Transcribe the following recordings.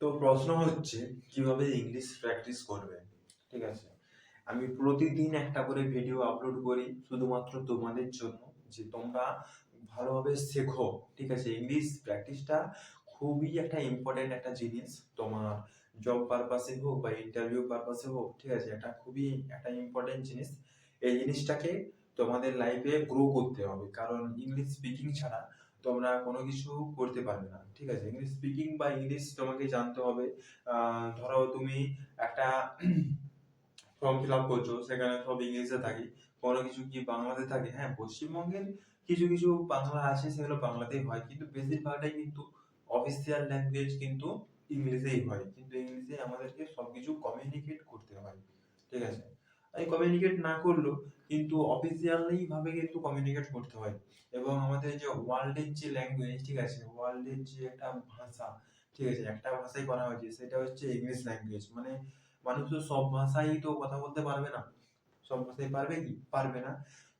তো প্রশ্ন হচ্ছে কিভাবে ইংলিশ প্র্যাকটিস করবে। ঠিক আছে, আমি প্রতিদিন একটা করে ভিডিও আপলোড করি শুধুমাত্র তোমাদের জন্য, যে তোমরা ভালোভাবে শেখো। ঠিক আছে, ইংলিশ প্র্যাকটিসটা খুবই একটা ইম্পর্টেন্ট একটা জিনিস, তোমার জব পারপাসে হোক বা ইন্টারভিউ পারপাসে হোক। ঠিক আছে, এটা খুবই একটা ইম্পর্টেন্ট জিনিস। এই জিনিসটাকে তোমাদের লাইফে গ্রো করতে হবে, কারণ ইংলিশ স্পিকিং ছাড়া তোমরা কোনো কিছু করতে পারবে না। ঠিক আছে, ইংলিশ স্পিকিং বা ইংলিশ তোমাকে জানতে হবে। ধরো তুমি একটা ফর্ম ফিল আপ করছো, সেখানে সব ইংলিশে থাকে, কোনো কিছু কি বাংলাতে থাকে? হ্যাঁ, পশ্চিমবঙ্গের কিছু কিছু বাংলা আছে, সেগুলো বাংলাতেই হয়, কিন্তু বেশিরভাগটাই কিন্তু অফিসিয়াল ল্যাঙ্গুয়েজ কিন্তু ইংলিশেই হয়, কিন্তু ইংলিশে আমাদেরকে সবকিছু কমিউনিকেট করতে হয়। ঠিক আছে, এই কমিউনিকেট না করলেও কিন্তু অফিসিয়ালি ভাবে কিন্তু কমিউনিকেট করতে হয়। এবং আমাদের যে ওয়ার্ল্ডের যে ল্যাঙ্গুয়েজ, ঠিক আছে, ওয়ার্ল্ডের যে একটা ভাষা, ঠিক আছে, একটা ভাষাই করা হয়েছে, সেটা হচ্ছে ইংলিশ ল্যাঙ্গুয়েজ। মানে মানুষ তো সব ভাষাই তো কথা বলতে পারবে না, সব ভাষাই পারবে কি? পারবে না।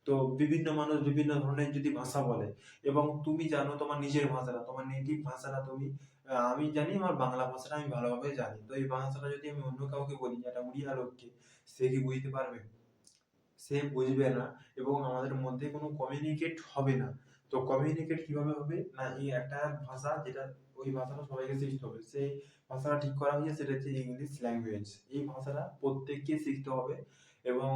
তো বিভিন্ন মানুষ বিভিন্ন ধরনের যদি ভাষা বলে, এবং তুমি জানো তোমার নিজের ভাষাটা, তোমার নেটিভ ভাষাটা তুমি, আমি জানি আমার বাংলা ভাষাটা আমি ভালোভাবে জানি, তো এই ভাষাটা যদি আমি অন্য কাউকে বলি, একটা উড়িয়া লোককে, সে কি বুঝতে পারবে? সে বুঝবে না, এবং আমাদের মধ্যে কোনো কমিউনিকেট হবে না। তো কমিউনিকেট কিভাবে হবে না, এই একটা ভাষা যেটা, ওই ভাষাটা সবাইকে শিখতে হবে, সেই ভাষাটা ঠিক করা হয়েছে, সেটা হচ্ছে ইংলিশ ল্যাঙ্গুয়েজ। এই ভাষাটা প্রত্যেককে শিখতে হবে, এবং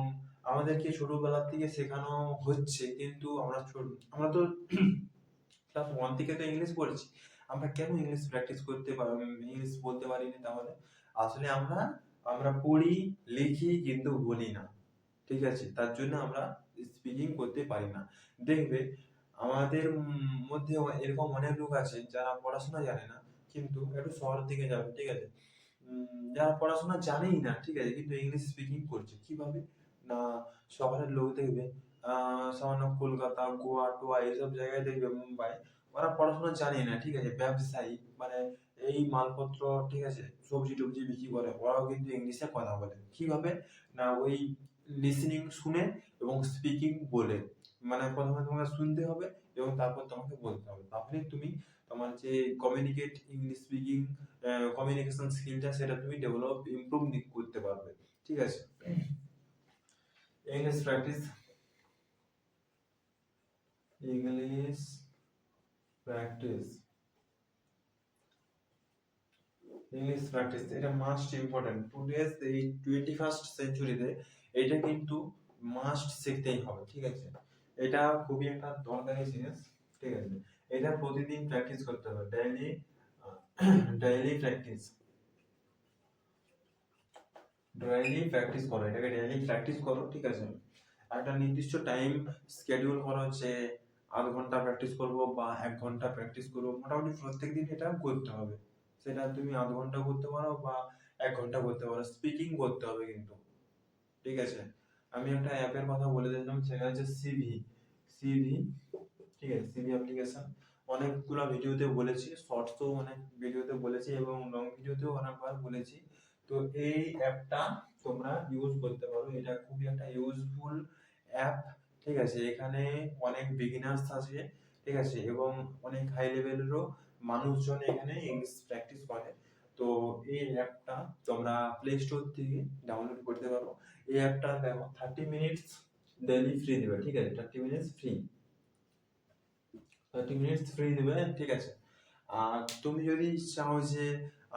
আমাদেরকে ছোটবেলা থেকে শেখানো হচ্ছে, কিন্তু আমরা তো ক্লাস ওয়ান থেকে তো ইংলিশ পড়েছি, আমরা কেন ইংলিশ প্র্যাকটিস করতে পারি, ইংলিশ বলতে পারিনি? তাহলে আসলে আমরা আমরা পড়ি, লিখি, কিন্তু বলি না। ঠিক আছে, তার জন্য আমরা স্পিকিং করতে পারি না। দেখবে আমাদের মধ্যে এরকম অনেক লোক আছে যারা পড়াশোনা জানে না, কিন্তু একটু শহরের দিকে যাবে, ঠিক আছে, যারা পড়াশোনা জানেই না, ঠিক আছে, কিন্তু ইংলিশ স্পিকিং করছে কিভাবে? না, শহরের লোক দেখবে, সামান্য কলকাতা, গোয়া টোয়া এইসব জায়গায় দেখবে, মুম্বাই, ওরা পড়াশোনা জানে না, ঠিক আছে, ব্যবসায়ী, মানে এই মালপত্র, ঠিক আছে, সবজি টবজি বিক্রি করে, ওরাও কিন্তু ইংলিশে কথা বলে। কিভাবে? না, ওই লিসেনিং শুনে এবং স্পিকিং বলে, মানে প্রথমে তোমাকে শুনতে হবে এবং তারপর তোমাকে বলতে হবে, তাহলে তুমি তোমার যে কমিউনিকেট ইংলিশ স্পিকিং কমিউনিকেশন স্কিলটা, সেটা তুমি ডেভেলপ ইমপ্রুভ করতে পারবে। ঠিক আছে, English practice, English practice, English practice, এটা মাস্ট ইম্পর্টেন্ট টুডেজ এই 21st সেঞ্চুরিতে। এটা কিন্তু মাস্ট শিখতেই হবে। ঠিক আছে, এটা খুবই একটা দরকারি জিনিস। ঠিক আছে, এটা প্রতিদিন প্র্যাকটিস করতে হবে, daily daily practice, daily practice করো, এটাকে ডেইলি প্র্যাকটিস করো। ঠিক আছে, একটা নির্দিষ্ট টাইম শিডিউল করো, যে আধ ঘন্টা প্র্যাকটিস করবো বা 1 ঘন্টা প্র্যাকটিস করবো, মোটামুটি প্রত্যেকদিন এটা করতে হবে। সেটা তুমি আধ ঘন্টা করতে পারো বা 1 ঘন্টা করতে পারো, স্পিকিং করতে হবে কিন্তু। ঠিক আছে, আমি একটা অ্যাপের কথা বলে দিলাম, সেটা হচ্ছে সিভি। সিভি, ঠিক আছে, সিভি অ্যাপ্লিকেশন, অনেকগুলো ভিডিওতে বলেছি, শর্টসও অনেক ভিডিওতে বলেছি এবং লং ভিডিওতেও অনেকবার বলেছি। তো এই অ্যাপটা তোমরা ইউজ করতে পারো, এটা খুবই একটা ইউজফুল অ্যাপ। ঠিক আছে, এখানে অনেক বিগিনার্স আছে, ঠিক আছে, এবং অনেক হাই লেভেলেরও মানুষজন এখানে ইংলিশ প্র্যাকটিস করে। তো এই অ্যাপটা তোমরা প্লে স্টোর থেকে ডাউনলোড করতে পারো। এই অ্যাপটা দেখো 30 মিনিটস ডেইলি ফ্রি দেবে। ঠিক আছে, 30 মিনিটস ফ্রি, 30 মিনিটস ফ্রি দেবে। ঠিক আছে, আর তুমি যদি চাও যে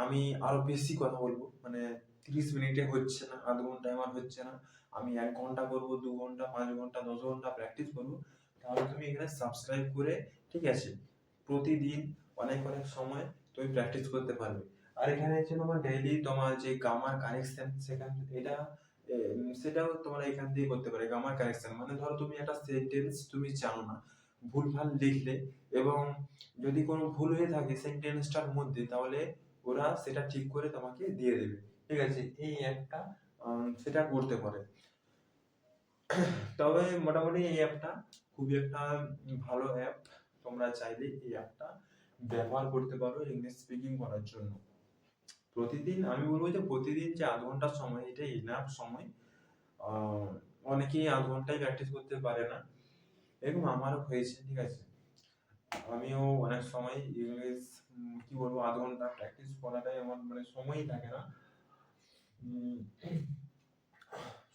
আমি আরো বেশি কথা বলবো, মানে 30 মিনিটে হচ্ছে না, আধ ঘন্টায় আমার হচ্ছে না, আমি 1 ঘন্টা করবো, 2 ঘন্টা, 5 ঘন্টা, 10 ঘন্টা প্র্যাকটিস করবো, তাহলে তুমি এখানে সাবস্ক্রাইব করে, ঠিক আছে, প্রতিদিন অনেক অনেক সময় তুমি প্র্যাকটিস করতে পারবে। আর এখানে হচ্ছে তোমার ডেইলি তোমার যে গ্রামার কারেকশন, সেখান এটা সেটাও তোমরা এখান দিয়ে করতে পারো। গ্রামার কারেকশন মানে ধরো তুমি একটা সেন্টেন্স তুমি জানো না, ভুলভাল লিখলে, এবং যদি কোনো ভুল হয়ে থাকে সেন্টেন্সটার মধ্যে, তাহলে ওরা সেটা ঠিক করে তোমাকে দিয়ে দেবে। ঠিক আছে, এই অ্যাপটা সেটা করতে পারে। তবে মোটামুটি এই অ্যাপটা খুবই একটা ভালো অ্যাপ, তোমরা চাইলে এই অ্যাপটা ব্যবহার করতে পারো ইংলিশ স্পিকিং করার জন্য। প্রতিদিন আমি বলবো যে প্রতিদিন যে আধ ঘন্টার সময়, এটা ইনাফ সময়। আহ, অনেকেই আধ ঘন্টায় প্র্যাকটিস করতে পারে না, এরকম আমারও হয়েছে। ঠিক আছে, আমিও অনেক সময় ইংলিশ কি বলবো, আধ ঘন্টা প্র্যাকটিস করাটাই আমার মানে সময়ই থাকে না। উম,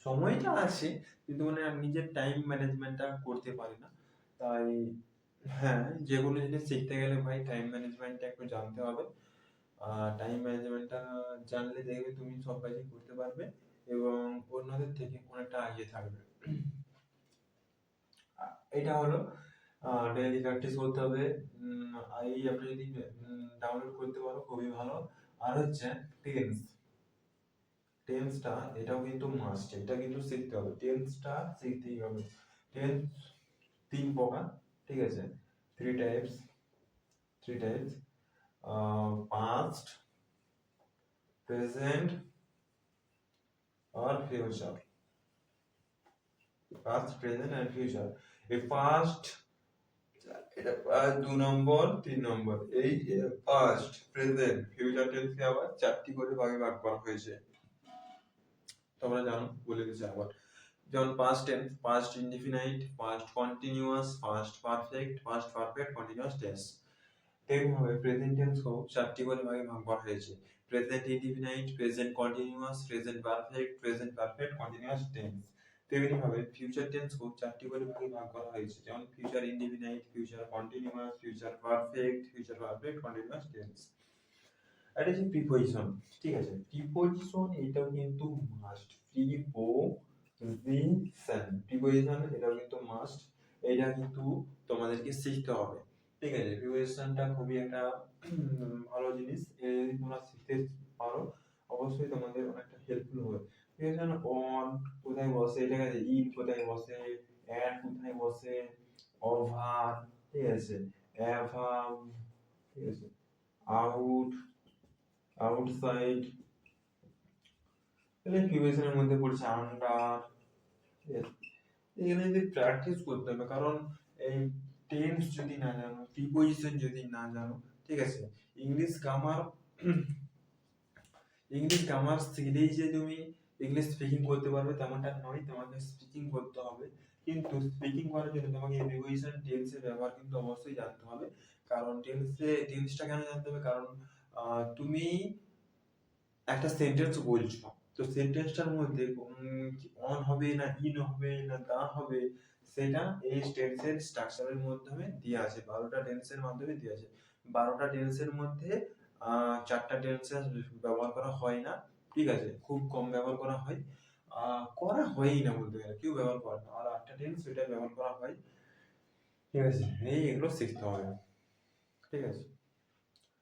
সময়টা আছে কিন্তু মানে আমি নিজের টাইম ম্যানেজমেন্টটা করতে পারি না। তাই হ্যাঁ, যে কোনো জিনিস শিখতে গেলে ভাই টাইম ম্যানেজমেন্টটা একটু জানতে হবে। আর টাইম ম্যানেজমেন্টটা জানলে দেখবে তুমি সব কাজই করতে পারবে এবং অন্যদের থেকে অনেকটা এগিয়ে থাকবে। এটা হলো ডেইলি প্র্যাকটিস করতে হবে। এই অ্যাপটা যদি ডাউনলোড করতে পারো খুবই ভালো। আর হচ্ছে টেন্স, টেন্সটা এটাও কিন্তু মাস্ট, এটা কিন্তু শিখতে হবে, টেন্সটা শিখতেই হবে। টেন্স তিন প্রকার, ঠিক আছে, থ্রি টাইপস, পাস্ট, প্রেজেন্ট আর future. Past, present and future. এই পাস্ট, এটা দু নম্বর, তিন নম্বর। এই পাস্ট, প্রেজেন্ট, ফিউচার টেন্সকে আবার চারটি করে ভাগে ভাগ করা হয়েছে, তোমরা জানো, বলে দিচ্ছি আবার। যেমন past tense, past indefinite, past continuous, past perfect, past perfect continuous tense. তেমনিভাবে প্রেজেন্ট টেন্সকেও চারটি করে ভাগে ভাগ করা হয়েছে, present indefinite, present continuous, present perfect, present perfect continuous tense. তেমনিভাবে ফিউচার টেন্সকেও চারটি করে ভাগে ভাগ করা হয়েছে, যেমন future indefinite, future continuous, future perfect, future perfect continuous tense. এটা হচ্ছে প্রিপোজিশন, ঠিক আছে। প্রিপোজিশন এটাও কিন্তু মাস্ট, প্রিপোজিশন এটাও কিন্তু মাস্ট, এটা কিন্তু তোমাদেরকে শিখতে হবে, ঠিক আছে। প্রিপোজিশনটা খুবই একটা ভালো জিনিস, যদি তোমরা শিখতে পারো অবশ্যই তোমাদের অনেকটা হেল্পফুল হবে। প্রিপোজিশন অন কোথায় বসে, ঠিক আছে, ইন কোথায় বসে, অ্যাট কোথায় বসে, ওভার, ঠিক আছে, অ্যাভাব, ঠিক আছে, আউট, আউটসাইড, তাহলে প্রিপোজিশনের মধ্যে পড়ছে আন্ডার, ঠিক আছে। এখানে যদি প্র্যাকটিস করতে হবে, কারণ এই টেন্স যদি না জানো, প্রিপোজিশন যদি না জানো, ঠিক আছে, ইংলিশ গ্রামার, ইংলিশ গ্রামার শিখলেই যে তুমি ইংলিশ স্পিকিং করতে পারবে তেমনটা নয়, তোমাকে স্পিকিং করতে হবে। কিন্তু স্পিকিং করার জন্য তোমাকে প্রিপোজিশন টেন্সের ব্যবহার কিন্তু অবশ্যই জানতে হবে। কারণ টেন্সটা কেন জানতে হবে, কারণ তুমি একটা সেন্টেন্স বলছো, তো সেন্টেন্সটার মধ্যে অন হবে না ইন হবে না দা হবে, সেটা এই টেন্সের স্ট্রাকচারের মাধ্যমে দেওয়া আছে, 12টা টেন্সের মাধ্যমে দেওয়া আছে। 12টা টেন্সের মধ্যে 4টা টেন্সের ব্যবহার করা হয় না, ঠিক আছে, খুব কম ব্যবহার করা হয়, করা হয়ই না বলতে গেলে, কেউ ব্যবহার করে না। আর 8টা টেন্স সেটা ব্যবহার করা হয়, ঠিক আছে। এগুলো শিখতে হবে, ঠিক আছে।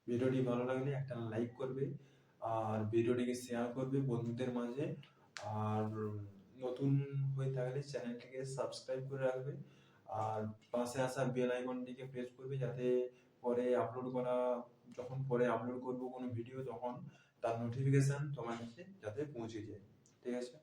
ভিডিওটি ভালো লাগলে একটা লাইক করবে আর ভিডিওটিকে শেয়ার করবে বন্ধুদের মাঝে। আর নতুন হয়ে থাকলে চ্যানেলটিকে সাবস্ক্রাইব করে রাখবে আর পাশে আসা বেল আইকনটিকে প্রেস করবে, যাতে পরে আপলোড করব কোনো ভিডিও, তখন তার নোটিফিকেশন তোমার কাছে যাতে পৌঁছে যায়, ঠিক আছে।